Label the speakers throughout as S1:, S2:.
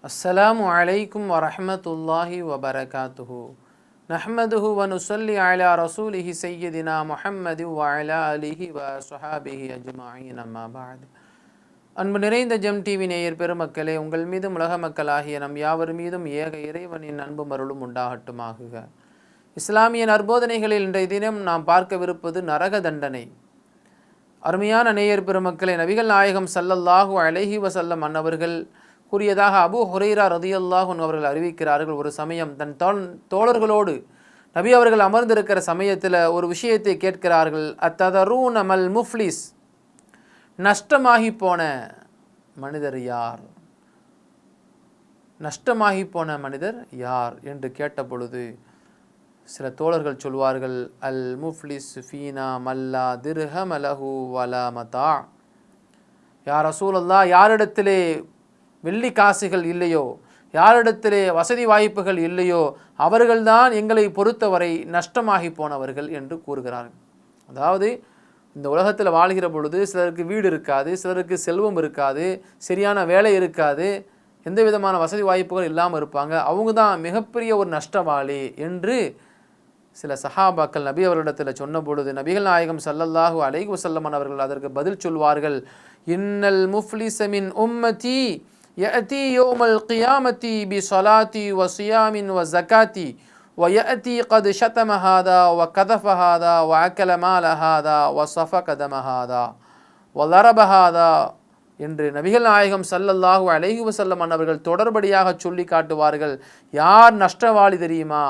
S1: அஸ்ஸலாமு அலைக்கும் வரஹ்மத்துல்லாஹி வபரகாத்துஹு. நஹ்மதுஹு வ நுஸல்லி அலா ரசூலிஹி ஸய்யிதினா முஹம்மது வ அலா ஆலிஹி வ ஸஹாபிஹி அஜ்மஈன். அம்மா பஅத். அன்பு நிறைந்த ஜெம் டிவி நேயர் பெருமக்களே, உங்கள் மீதும் உலக மக்களாகிய நம் யாவர் மீதும் ஏக இறைவனின் அன்பும் அருளும் உண்டாகட்டுமாகுக. இஸ்லாமிய நற்போதனைகளில் இன்றைய தினம் நாம் பார்க்கவிருப்பது நரக தண்டனை. அருமையான நேயர் பெருமக்களே, நபிகள் நாயகம் ஸல்லல்லாஹு அலைஹி வஸல்லம் அன்னவர்கள் கூறியதாக அபூ ஹுரைரா ரதியல்லாஹு அன்ஹு அவர்கள் அறிவிக்கிறார்கள். ஒரு சமயம் தன் தோழர்களோடு நபி அவர்கள் அமர்ந்திருக்கிற சமயத்தில் ஒரு விஷயத்தை கேட்கிறார்கள். அத்ததரூன மல் முஃப்லிஸ், நஷ்டமாகி போன மனிதர் யார்? நஷ்டமாகி போன மனிதர் யார் என்று கேட்ட பொழுது சில தோழர்கள் சொல்வார்கள், அல் முஃப்லிஸ் ஃபீனா மல்லா திர்ஹம் லஹு வலா மதா. யா ரசூலல்லாஹ், யாரிடத்திலே வெள்ளி காசுகள் இல்லையோ, யாரிடத்திலே வசதி வாய்ப்புகள் இல்லையோ, அவர்கள்தான் எங்களை பொறுத்தவரை நஷ்டமாகி போனவர்கள் என்று கூறுகிறார்கள். அதாவது இந்த உலகத்தில் வாழ்கிற பொழுது சிலருக்கு வீடு இருக்காது, சிலருக்கு செல்வம் இருக்காது, சரியான வேலை இருக்காது, எந்த விதமான வசதி வாய்ப்புகள் இல்லாமல் இருப்பாங்க. அவங்க தான் மிகப்பெரிய ஒரு நஷ்டவாளி என்று சில சஹாபாக்கள் நபி அவர்களிடத்தில் சொன்ன பொழுது நபிகள் நாயகம் ஸல்லல்லாஹு அலைஹி வஸல்லம் அவர்கள் அதற்கு பதில் சொல்வார்கள், இன்னல் முஃப்லிஸ மின் உம்மதி யஅதி யௌமல் கியாமத்தி பி ஸலாத்தி வ ஸியாமின் வ ஸகாத்தி வ யஅதி கத் ஷதம ஹாதா வ கதஃப ஹாதா வ அகல மால ஹாதா வ ஸஃபக தம ஹாதா வ லரப ஹாதா என்று நபிகள் நாயகம் ஸல்லல்லாஹு அலைஹி வஸல்லம் அவர்கள் தொடர்படியாக சொல்லி காட்டுவார்கள். யார் நஷ்டவாளி தெரியுமா?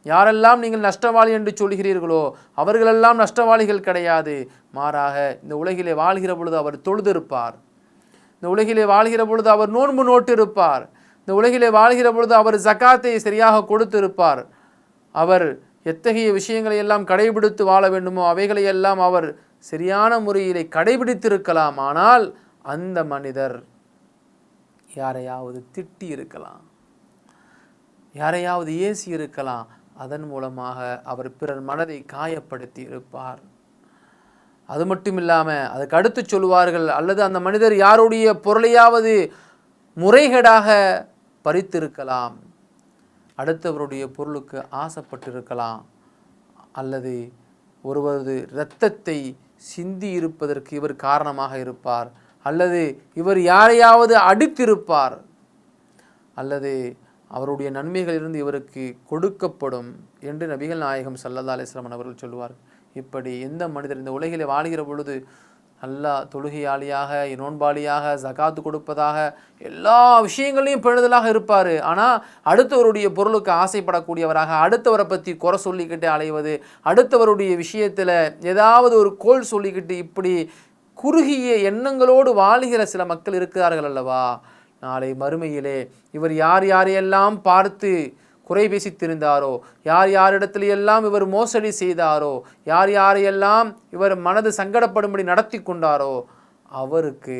S1: யாரெல்லாம் நீங்கள் நஷ்டவாளி என்று சொல்கிறீர்களோ அவர்களெல்லாம் நஷ்டவாளிகள் கிடையாது. மாறாக இந்த உலகிலே வாழ்கிற பொழுது அவர் தொழுதிருப்பார், இந்த உலகிலே வாழ்கிற பொழுது அவர் நோன்பு நோட்டிருப்பார், இந்த உலகிலே வாழ்கிற பொழுது அவர் ஜகாத்தை சரியாக கொடுத்திருப்பார், அவர் எத்தகைய விஷயங்களை எல்லாம் கடைபிடித்து வாழ வேண்டுமோ அவைகளையெல்லாம் அவர் சரியான முறையிலே கடைபிடித்திருக்கலாம். ஆனால் அந்த மனிதர் யாரையாவது திட்டி இருக்கலாம், யாரையாவது ஏசி இருக்கலாம், அதன் மூலமாக அவர் பிறர் மனதை காயப்படுத்தி இருப்பார். அது மட்டும் இல்லாமல் அதுக்கு அடுத்து சொல்வார்கள், அல்லது அந்த மனிதர் யாருடைய பொருளையாவது முறைகேடாக பறித்திருக்கலாம், அடுத்தவருடைய பொருளுக்கு ஆசைப்பட்டிருக்கலாம், அல்லது ஒருவரது இரத்தத்தை சிந்தி இருப்பதற்கு இவர் காரணமாக இருப்பார், அல்லது இவர் யாரையாவது அடித்திருப்பார், அல்லது அவருடைய நன்மைகளிலிருந்து இவருக்கு கொடுக்கப்படும் என்று நபிகள் நாயகம் ஸல்லல்லாஹு அலைஹி வஸல்லம் அவர்கள் சொல்லுவார். இப்படி எந்த மனிதர் இந்த உலகிலே வாழ்கிற பொழுது நல்லா தொழுகையாளியாக, நோன்பாளியாக, ஜகாத்து கொடுப்பதாக, எல்லா விஷயங்களையும் பேணுதலாக இருப்பார், ஆனால் அடுத்தவருடைய பொருளுக்கு ஆசைப்படக்கூடியவராக, அடுத்தவரை பற்றி குறை சொல்லிக்கிட்டு அலைவது, அடுத்தவருடைய விஷயத்தில் ஏதாவது ஒரு கோல் சொல்லிக்கிட்டு இப்படி குறுகிய எண்ணங்களோடு வாழ்கிற சில மக்கள் இருக்கிறார்கள் அல்லவா? நாளை மறுமையிலே இவர் யார் யாரையெல்லாம் பார்த்து குறை பேசித்திருந்தாரோ, யார் யாரிடத்துல எல்லாம் இவர் மோசடி செய்தாரோ, யார் யாரையெல்லாம் இவர் மனது சங்கடப்படும்படி நடத்தி கொண்டாரோ அவருக்கு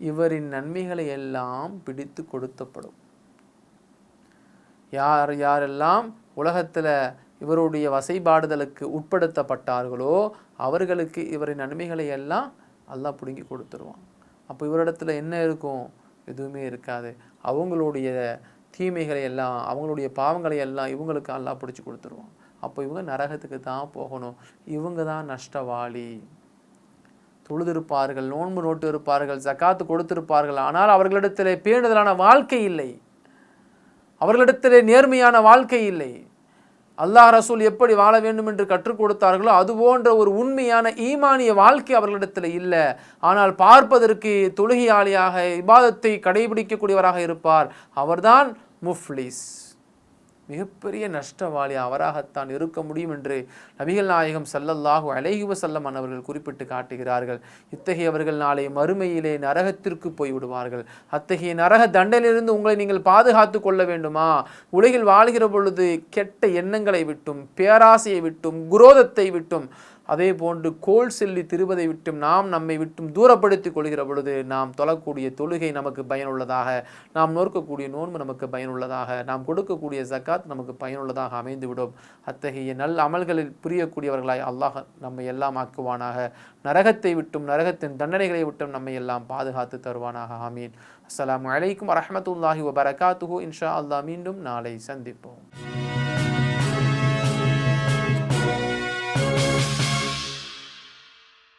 S1: இவரின் நன்மைகளை எல்லாம் பிடித்து கொடுக்கப்படும். யார் யாரெல்லாம் உலகத்தில் இவருடைய வசைபாடுதலுக்கு உட்படுத்தப்பட்டார்களோ அவர்களுக்கு இவரின் நன்மைகளை எல்லாம் அல்லாஹ் பிடுங்கி கொடுத்துருவான். அப்போ இவரிடத்துல என்ன இருக்கும்? எதுவுமே இருக்காது. அவங்களுடைய தீமைகளை எல்லாம், அவங்களுடைய பாவங்களை எல்லாம் இவங்களுக்கு அல்லாஹ் பிடிச்சி கொடுத்துருவான். அப்போ இவங்க நரகத்துக்கு தான் போகணும். இவங்க தான் நஷ்டவாளி. தொழுதிருப்பார்கள், நோன்பு நோட்டு இருப்பார்கள், ஜகாத்து கொடுத்திருப்பார்கள், ஆனால் அவர்களிடத்திலே பேணுதலான வாழ்க்கை இல்லை, அவர்களிடத்திலே நேர்மையான வாழ்க்கை இல்லை. அல்லாஹ் ரசூல் எப்படி வாழ வேண்டும் என்று கற்றுக் கொடுத்தார்களோ அது போன்ற ஒரு உண்மையான ஈமானிய வாழ்க்கை அவர்களிடத்தில் இல்லை. ஆனால் பார்ப்பதற்கு தொழுகையாளியாக, இபாதத்தை கடைபிடிக்கக்கூடியவராக இருப்பார். அவர்தான் முஃப்லிஸ், மிகப்பெரிய நஷ்டவாளி அவராகத்தான் இருக்க முடியும் என்று நபிகள் நாயகம் ஸல்லல்லாஹு அலைஹி வஸல்லம் அவர்கள் குறிப்பிட்டு காட்டுகிறார்கள். இத்தகையவர்கள் நாளை மறுமையிலே நரகத்திற்கு போய்விடுவார்கள். அத்தகைய நரக தண்டனையிலிருந்து உங்களை நீங்கள் பாதுகாத்து கொள்ள வேண்டுமா? உலகில் வாழ்கிற பொழுது கெட்ட எண்ணங்களை விட்டும், பேராசையை விட்டும், குரோதத்தை விட்டும், அதே போன்று கோல் செல்லி திருவதை விட்டும் நாம் நம்மை விட்டும் தூரப்படுத்திக் கொள்கிற பொழுது நாம் தொழக்கூடிய தொழுகை நமக்கு பயனுள்ளதாக, நாம் நோக்கக்கூடிய நோன்பு நமக்கு பயனுள்ளதாக, நாம் கொடுக்கக்கூடிய ஜக்காத் நமக்கு பயனுள்ளதாக அமைந்துவிடும். அத்தகைய நல்ல அமல்களில் புரியக்கூடியவர்களாய் அல்லாஹ் நம்மை எல்லாம் ஆக்குவானாக. நரகத்தை விட்டும் நரகத்தின் தண்டனைகளை விட்டும் நம்மை எல்லாம் பாதுகாத்து தருவானாக. ஆமீன். அஸ்ஸலாமு அலைக்கும் வரஹ்மத்துல்லாஹி வபரகாத்துஹு. இன்ஷா அல்லாஹ் மீண்டும் நாளை சந்திப்போம்.